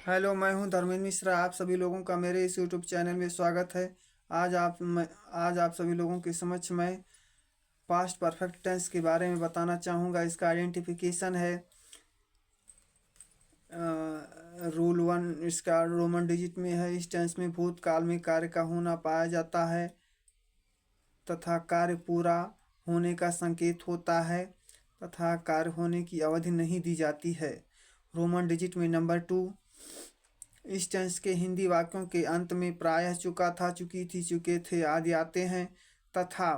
Hello, मैं हूं धर्मेंद्र मिश्रा। आप सभी लोगों का मेरे इस यूट्यूब चैनल में स्वागत है। आज आप सभी लोगों के समक्ष मैं पास्ट परफेक्ट टेंस के बारे में बताना चाहूँगा। इसका आइडेंटिफिकेशन है रूल वन। इसका रोमन डिजिट में है। इस टेंस में भूतकाल में कार्य का होना पाया जाता है तथा कार्य पूरा होने का संकेत होता है तथा कार्य होने की अवधि नहीं दी जाती है। रोमन डिजिट में नंबर 2। इस टेंस के हिंदी वाक्यों के अंत में प्रायः चुका था, चुकी थी, चुके थे आदि आते हैं तथा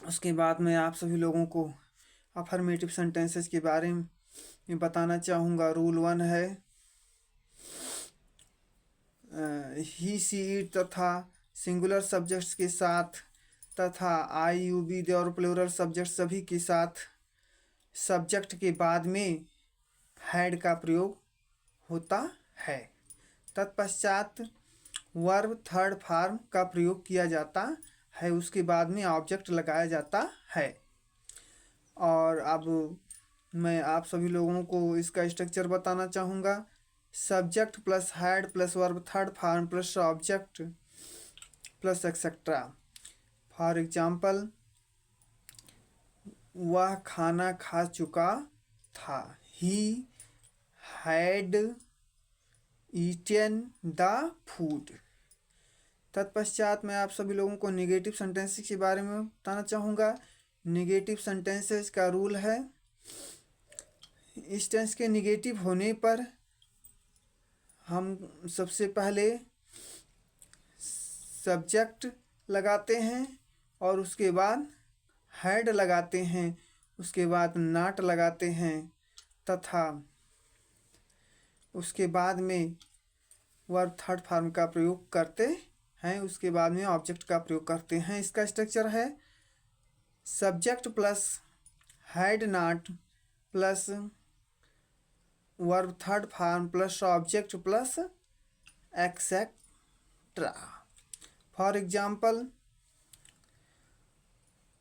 उसके बाद मैं आप सभी लोगों को अफर्मेटिव सेंटेंसेस के बारे में बताना चाहूँगा। रूल वन है ही सी इट तथा सिंगुलर सब्जेक्ट्स के साथ तथा आई यू बी दे और प्लूरल सब्जेक्ट सभी के साथ सब्जेक्ट के बाद में हैड का प्रयोग होता है। तत्पश्चात वर्ब थर्ड फॉर्म का प्रयोग किया जाता है, उसके बाद में ऑब्जेक्ट लगाया जाता है। और अब मैं आप सभी लोगों को इसका स्ट्रक्चर बताना चाहूँगा। Subject plus had plus verb third form plus object plus etcetera. For example, वह खाना खा चुका था। He had eaten the food. तत्पश्चात मैं आप सभी लोगों को निगेटिव सेंटेंसेस के बारे में बताना चाहूँगा। निगेटिव सेंटेंसेस का रूल है, इस टेंस के निगेटिव होने पर हम सबसे पहले सब्जेक्ट लगाते हैं और उसके बाद हैड लगाते हैं, उसके बाद नॉट लगाते हैं तथा उसके बाद में वर्ब थर्ड फॉर्म का प्रयोग करते हैं, उसके बाद में ऑब्जेक्ट का प्रयोग करते हैं। इसका स्ट्रक्चर है subject plus had not plus verb third form plus object plus etcetera. For example,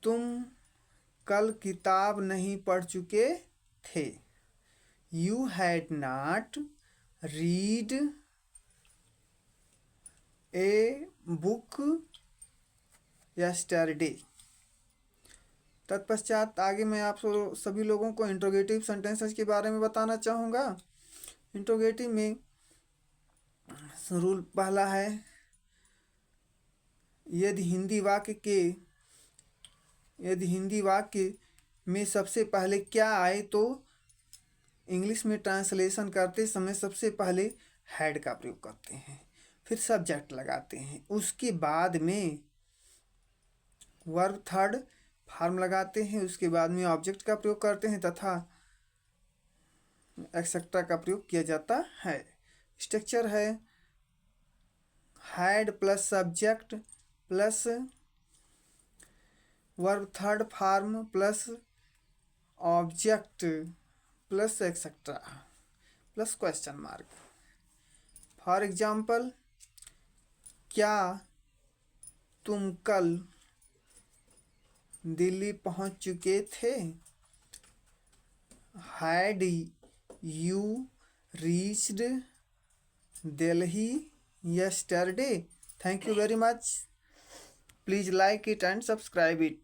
तुम कल किताब नहीं पढ़ चुके थे। You had not read a book yesterday. तत्पश्चात आगे मैं आप सभी लोगों को इंट्रोगेटिव सेंटेंसेस के बारे में बताना चाहूँगा। इंट्रोगेटिव में रूल पहला है, यदि हिंदी वाक्य में सबसे पहले क्या आए तो इंग्लिश में ट्रांसलेशन करते समय सबसे पहले हैड का प्रयोग करते हैं, फिर सब्जेक्ट लगाते हैं, उसके बाद में वर्ब थर्ड फॉर्म लगाते हैं, उसके बाद में ऑब्जेक्ट का प्रयोग करते हैं तथा एक्सेट्रा का प्रयोग किया जाता है। स्ट्रक्चर है had plus subject plus verb third form plus object plus etcetera plus question mark. For example, क्या तुम कल दिल्ली पहुंच चुके थे। Had you reached Delhi yesterday? Thank you very much. Please like it and subscribe it.